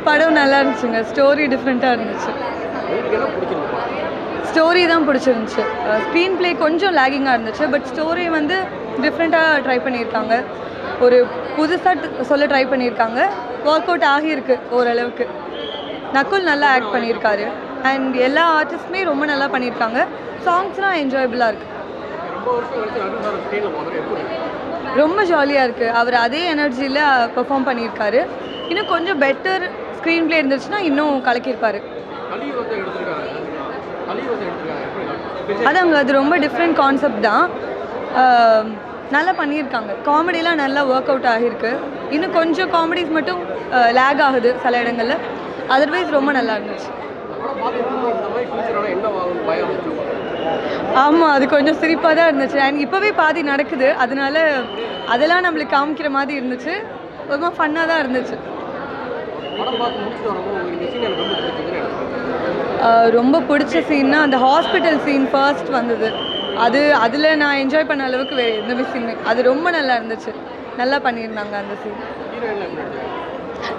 படம் நல்லா இருந்துச்சுங்க. ஸ்டோரி டிஃப்ரெண்ட்டாக இருந்துச்சு. ஸ்டோரி தான் பிடிச்சிருந்துச்சு. ஸ்க்ரீன் ப்ளே கொஞ்சம் லேகிங்காக இருந்துச்சு. பட் ஸ்டோரி வந்து டிஃப்ரெண்ட்டாக ட்ரை பண்ணியிருக்காங்க. ஒரு புதுசாக சொல்ல ட்ரை பண்ணியிருக்காங்க. ஒர்க் அவுட் ஆகியிருக்கு ஓரளவுக்கு. நக்குல் நல்லா ஆக்ட் பண்ணியிருக்காரு. அண்ட் எல்லா ஆர்டிஸ்ட்டுமே ரொம்ப நல்லா பண்ணியிருக்காங்க. சாங்ஸ்லாம் என்ஜாயபிளாக இருக்குது. ரொம்ப ஜாலியாக இருக்குது. அவர் அதே எனர்ஜியில் பெர்ஃபார்ம் பண்ணியிருக்காரு. இன்னும் கொஞ்சம் பெட்டர் ஸ்க்ரீன் ப்ளே இருந்துச்சுன்னா இன்னும் கலக்கியிருப்பார். அதாங்க, அது ரொம்ப டிஃப்ரெண்ட் கான்செப்ட் தான். நல்லா பண்ணியிருக்காங்க. காமெடியெலாம் நல்லா ஒர்க் அவுட் ஆகியிருக்கு. இன்னும் கொஞ்சம் காமெடிஸ் மட்டும் லேக் ஆகுது சில இடங்களில். அதர்வைஸ் ரொம்ப நல்லா இருந்துச்சு. ஆமாம், அது கொஞ்சம் சிரிப்பாக தான் இருந்துச்சு. அண்ட் இப்போவே பாதி நடக்குது. அதனால அதெல்லாம் நம்மளுக்கு காமிக்கிற மாதிரி இருந்துச்சு. ரொம்ப ஃபன்னாக தான் இருந்துச்சு. ரொம்ப பிடிச்ச சீன்னா அந்த ஹாஸ்பிட்டல் சீன் ஃபர்ஸ்ட் வந்தது. அதில் நான் என்ஜாய் பண்ண அளவுக்கு வேறு எந்த சீனுமே அது ரொம்ப நல்லா இருந்துச்சு. நல்லா பண்ணியிருந்தாங்க அந்த scene.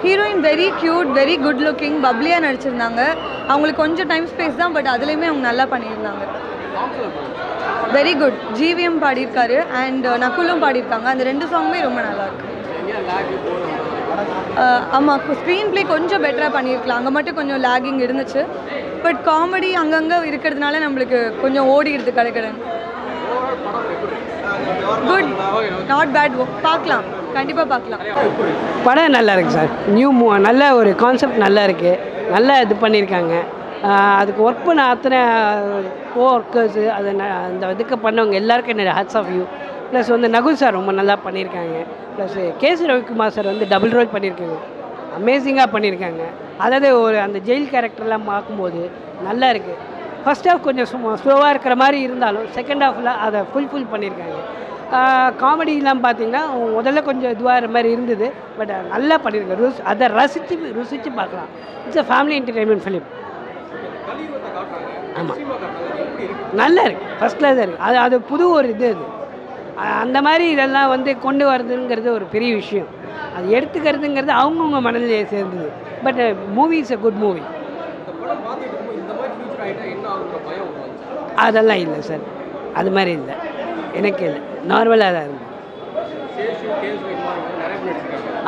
Heroine very cute, very good looking, பப்ளியாக நடிச்சிருந்தாங்க. அவங்களுக்கு கொஞ்சம் டைம் ஸ்பேஸ் தான், பட் அதுலேயுமே அவங்க நல்லா பண்ணியிருந்தாங்க. Very good. ஜிவிஎம் பாடியிருக்காரு அண்ட் நக்குலும் பாடியிருக்காங்க. அந்த 2 சாங்குமே ரொம்ப நல்லாயிருக்கு. ஆமாம், ஸ்க்ரீன் ப்ளே கொஞ்சம் பெட்டராக பண்ணியிருக்கலாம். அங்கே மட்டும் கொஞ்சம் லேகிங் இருந்துச்சு. பட் காமெடி அங்கங்கே இருக்கிறதுனால நம்மளுக்கு கொஞ்சம் ஓடிடுது கடைக்கடன். Good, not bad. பார்க்கலாம், கண்டிப்பாக பார்க்கலாம். படம் நல்லா இருக்குது சார். நல்ல ஒரு கான்செப்ட் நல்லா இருக்குது. நல்லா இது பண்ணியிருக்காங்க. அதுக்கு ஒர்க் பண்ண அத்தனை ஒர்க்கர்ஸு அந்த இதுக்கு பண்ணவங்க எல்லாருக்கும் என்னோடய ஹேட்ஸ் ஆஃப் யூ. ப்ளஸ் வந்து நகுல் சார் ரொம்ப நல்லா பண்ணியிருக்காங்க. ப்ளஸ் கேசி ரவிக்குமார் சார் வந்து டபுள் ரோல் பண்ணியிருக்காங்க. அமேசிங்காக பண்ணியிருக்காங்க. அதாவது அந்த ஜெயில் கேரக்டர்லாம் பார்க்கும்போது நல்லா இருக்குது. ஃபஸ்ட் ஹாஃப் கொஞ்சம் ஸ்லோவாக இருக்கிற மாதிரி இருந்தாலும் செகண்ட் ஹாஃபில் அதை ஃபுல்ஃபில் பண்ணியிருக்காங்க. காமெடிலாம் பார்த்திங்கன்னா முதல்ல கொஞ்சம் இதுவாகிற மாதிரி இருந்தது. பட் நல்லா பண்ணியிருக்காங்க. அதை ருசித்து பார்க்கலாம். It's a family entertainment film. ஆமாம், நல்லா இருக்குது. ஃபஸ்ட் கிளாஸாக இருக்குது. அது புது ஒரு இது. அந்த மாதிரி இதெல்லாம் வந்து கொண்டு வரதுங்கிறது ஒரு பெரிய விஷயம். அது எடுத்துக்கிறதுங்கிறது அவங்கவுங்க மனநிலையை சேர்ந்தது. But movie is a good movie. அதெல்லாம் இல்லை சார், அது மாதிரி இல்லை. எனக்கு இல்லை, நார்மலாக தான் இருக்குது.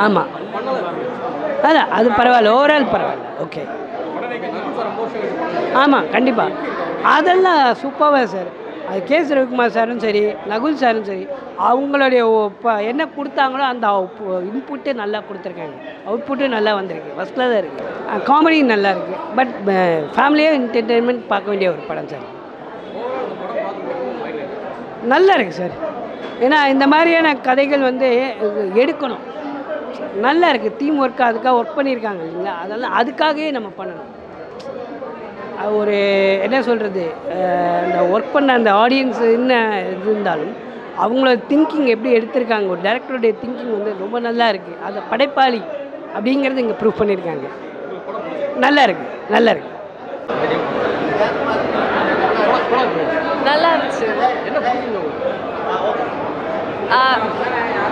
ஆமாம், அதான் அது பரவாயில்ல. ஓவரால் பரவாயில்ல. ஓகே. ஆமாம், கண்டிப்பாக அதெல்லாம் சூப்பராக சார். அது கேசி ரவிக்குமார் சாரும் சரி, நகுல் சாரும் சரி, அவங்களுடைய என்ன கொடுத்தாங்களோ அந்த இன்புட்டு நல்லா கொடுத்துருக்காங்க. அவுட்புட்டும் நல்லா வந்திருக்கு. ஃபஸ்ட் கிளாஸாக இருக்குது. காமெடி நல்லா இருக்குது. பட் ஃபேமிலியாக என்டர்டெயின்மெண்ட் பார்க்க வேண்டிய ஒரு படம் சார். நல்லா இருக்குது சார். ஏன்னா இந்த மாதிரியான கதைகள் வந்து எடுக்கணும். நல்லா இருக்குது. டீம் ஒர்க்கு அதுக்காக ஒர்க் பண்ணியிருக்காங்க இல்லைங்களா? அதெல்லாம் அதுக்காகவே நம்ம பண்ணணும். ஒரு என்ன சொல்கிறது, இந்த ஒர்க் பண்ண அந்த ஆடியன்ஸ் என்ன இருந்தாலும் அவங்களோட திங்கிங் எப்படி எடுத்திருக்காங்க. ஒரு டைரக்டருடைய திங்கிங் வந்து ரொம்ப நல்லா இருக்குது. அதை படைப்பாளி அப்படிங்கிறது இங்கே ப்ரூவ் பண்ணியிருக்காங்க. நல்லா இருக்குது, நல்லா இருக்குது. நல்லா இருந்துச்சு.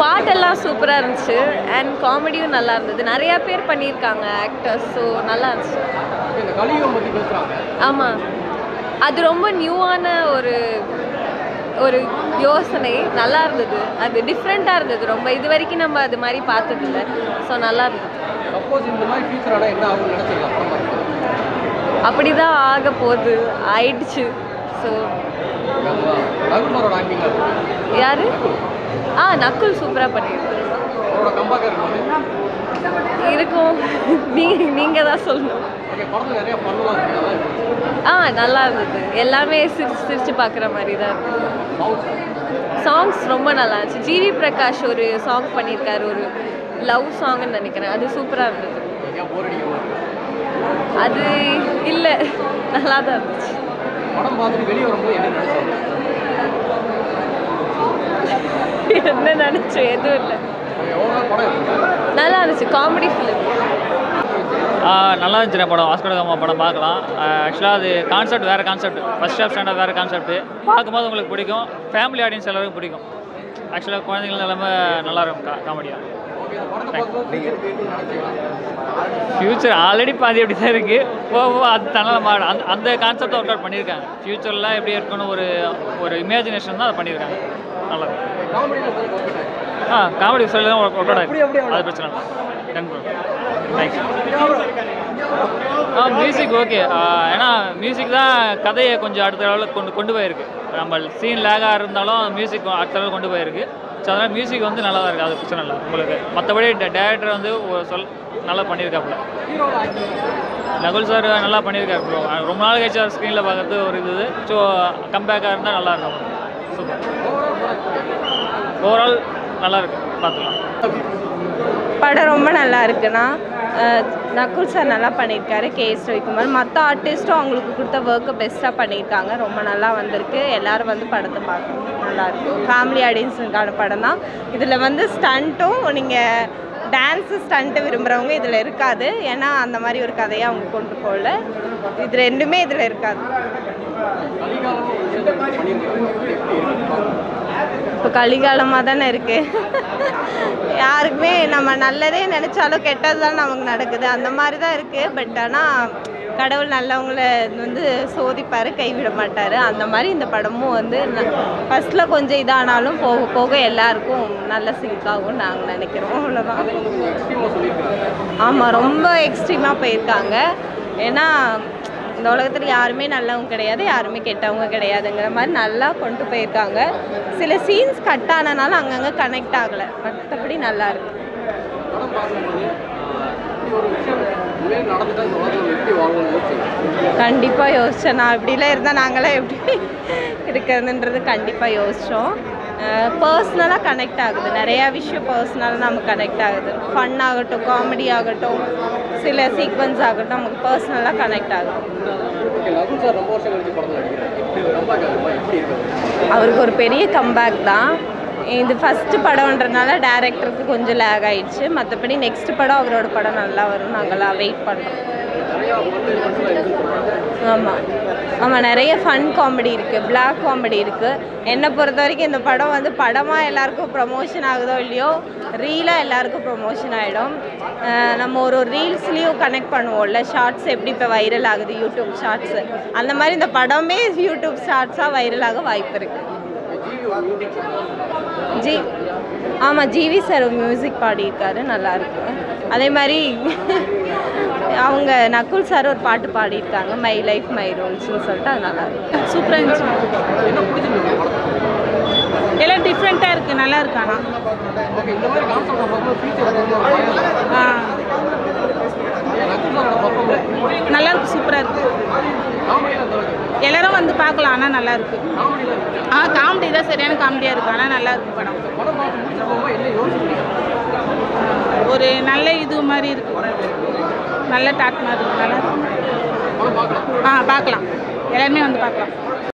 பாட்டெல்லாம் சூப்பராக இருந்துச்சு. அண்ட் காமெடியும் நல்லா இருந்தது. நிறையா பேர் பண்ணியிருக்காங்க ஆக்டர்ஸ். ஸோ நல்லா இருந்துச்சு. ஆமாம், அது ரொம்ப நியூவான ஒரு யோசனை. நல்லா இருந்தது. அது டிஃப்ரெண்ட்டாக இருந்தது ரொம்ப. இது வரைக்கும் நம்ம அது மாதிரி பார்த்ததில்ல. ஸோ நல்லா இருந்தது. அப்படி தான் ஆக போகுது, ஆயிடுச்சு. ஸோ யார்? நக்குல் சூப்பராக பண்ணியிருக்காரு. இருக்கும், நீங்கள் தான் சொல்லணும். நல்லா இருந்தது. எல்லாமே சிரிச்சு பார்க்குற மாதிரி தான் இருந்தது. சாங்ஸ் ரொம்ப நல்லா இருந்துச்சு. ஜிவி பிரகாஷ் ஒரு சாங் பண்ணியிருக்காரு, ஒரு லவ் சாங்னு நினைக்கிறேன். அது சூப்பராக இருந்தது. அது இல்லை, நல்லா தான் இருந்துச்சு. என்ன நினச்சோம், எதுவும் இல்லை. நல்லா இருந்துச்சு. Comedy film. நல்லா இருந்துச்சு படம். ஆஸ்கர் கமா படம் பார்க்கலாம். ஆக்சுவலாக அது கான்செப்ட் வேறு கான்செப்ட். ஃபஸ்ட் ஹாஃப் ஸ்டாண்டர்ட் வேறு கான்செப்ட். பார்க்கும்போது உங்களுக்கு பிடிக்கும். ஃபேமிலி ஆடியன்ஸ் எல்லாருக்கும் பிடிக்கும். ஆக்சுவலாக குழந்தைங்கள் எல்லாமே நல்லாயிருக்கும் காமெடியாக. ஃப்யூச்சர் ஆல்ரெடி பாதி அப்படி தான் இருக்குது. போக அது தன்னால் மாறும். அந்த கான்செப்டை ஒர்க் அவுட் பண்ணியிருக்காங்க. ஃப்யூச்சரில் எப்படி இருக்கணும் ஒரு இமேஜினேஷன் தான் அதை பண்ணியிருக்காங்க. நல்லா காமெடி சொல்லி தான் ஒர்க் அவுட் ஆகிருக்கு. அது பிரச்சனை இல்லை. Done bro. Thanks. Music okay. ஏன்னா மியூசிக் தான் கதையை கொஞ்சம் அடுத்த லெவலுக்கு கொண்டு போயிருக்கு. நம்ம சீன் லேகாக இருந்தாலும் மியூசிக் அடுத்த லெவலுக்கு கொண்டு போயிருக்கு. ஸோ அதனால் மியூசிக் வந்து நல்லா தான் இருக்குது. அது பிரச்சனை இல்லை உங்களுக்கு. மற்றபடி டேரக்டர் வந்து நல்லா பண்ணியிருக்காப்புல. நகுல் சார் நல்லா பண்ணியிருக்காரு ப்ரோ. ரொம்ப நாள் கழிச்சு அவர் ஸ்க்ரீனில் பார்க்குறது ஒரு இது. ஸோ கம்பேக்காக இருந்தால் நல்லா இருக்கும். சூப்பர். ஓவரால் நல்லா இருக்கு. பார்த்துக்கலாம். படம் ரொம்ப நல்லா இருக்குண்ணா. நகுல் சார் நல்லா பண்ணியிருக்காரு. கேஎஸ் ரவிக்குமார் மற்ற ஆர்டிஸ்ட்டும் அவங்களுக்கு கொடுத்த ஒர்க்கை பெஸ்ட்டாக பண்ணியிருக்காங்க. ரொம்ப நல்லா வந்திருக்கு. எல்லோரும் வந்து படத்தை பார்க்கணும். நல்லாயிருக்கு. ஃபேமிலி ஆடியன்ஸுக்கான படம் தான். இதில் வந்து ஸ்டண்ட்டும் நீங்கள் டான்ஸு ஸ்டண்ட்டு விரும்புகிறவங்க இதில் இருக்காது. ஏன்னா அந்த மாதிரி ஒரு கதையை அவங்க கொண்டு போகல. இது ரெண்டுமே இதில் இருக்காது. இப்போ கலிகாலமாக தானே இருக்குது. யாருக்குமே நம்ம நல்லதே நினச்சாலும் கெட்டது தான் நமக்கு நடக்குது. அந்த மாதிரி தான் இருக்குது. பட் ஆனால் கடவுள் நல்லவங்கள வந்து சோதிப்பார், கைவிட மாட்டார். அந்த மாதிரி இந்த படமும் வந்து ஃபஸ்ட்டில் கொஞ்சம் இதானாலும் போக போக எல்லாருக்கும் நல்ல சிங்காகும் நாங்கள் நினைக்கிறோம். அவ்வளோதான். ஆமாம், ரொம்ப எக்ஸ்ட்ரீமாக போயிருக்காங்க. ஏன்னா இந்த உலகத்தில் யாருமே நல்லவங்க கிடையாது, யாருமே கெட்டவங்க கிடையாதுங்கிற மாதிரி நல்லா கொண்டு போயிருக்காங்க. சில சீன்ஸ் கட் ஆனனால அங்கங்கே கனெக்ட் ஆகலை. மற்றபடி நல்லா இருக்கு. கண்டிப்பாக யோசித்தேன். நான் இப்படிலாம் இருந்தால் நாங்களாம் எப்படி இருக்கிறதுன்றது கண்டிப்பாக யோசித்தோம். பர்சனலாக கனெக்ட் ஆகுது. நிறையா விஷயம் பர்சனலாக நமக்கு கனெக்ட் ஆகுது. ஃபன் ஆகட்டும், காமெடி ஆகட்டும், சில சீக்வன்ஸ் ஆகட்டும், நமக்கு பர்சனலாக கனெக்ட் ஆகுது. அவருக்கு ஒரு பெரிய கம்பேக் தான். இது ஃபஸ்ட்டு படம்ன்றனால டேரக்டருக்கு கொஞ்சம் லேக் ஆகிடுச்சு. மற்றபடி நெக்ஸ்ட் படம் அவரோட படம் நல்லா வரும். நாங்களாம் வெயிட் பண்ணுறோம். ஆமாம் ஆமாம், நிறைய ஃபன் காமெடி இருக்குது, பிளாக் காமெடி இருக்குது. என்னை பொறுத்த வரைக்கும் இந்த படம் வந்து படமாக எல்லாருக்கும் ப்ரமோஷன் ஆகுதோ இல்லையோ, ரீலாக எல்லாருக்கும் ப்ரமோஷன் ஆகிடும். நம்ம ஒரு ரீல்ஸ்லேயும் கனெக்ட் பண்ணுவோம்ல, ஷார்ட்ஸ் எப்படி இப்போ வைரல் ஆகுது, யூடியூப் ஷார்ட்ஸு, அந்த மாதிரி இந்த படமே யூடியூப் ஷார்ட்ஸாக வைரலாக வாய்ப்பு இருக்குது. ஆமாம், ஜிவி சார் மியூசிக் பாடியிருக்காரு, நல்லாயிருக்கு. அதே மாதிரி அவங்க நகுல் சார் ஒரு பாட்டு பாடியிருக்காங்க, மை லைஃப் மை ரூல்ஸ்னு சொல்லிட்டு. அது நல்லாயிருக்கு. சூப்பராக இருந்துச்சு. எல்லாம் டிஃப்ரெண்ட்டாக இருக்குது, நல்லா இருக்கு. ஆனால் நல்லா இருக்கு, சூப்பராக இருக்குது. எல்லாரும் வந்து பார்க்கலாம். ஆனால் நல்லா இருக்கு. காமெடி தான், சரியான காமெடியாக இருக்குது. ஆனால் நல்லா இருக்கு படம். ஒரு நல்ல இது மாதிரி இருக்குது, நல்ல டாக் மாதிரி இருக்குது. நல்லா இருக்கு. பார்க்கலாம். எல்லாருமே வந்து பார்க்கலாம்.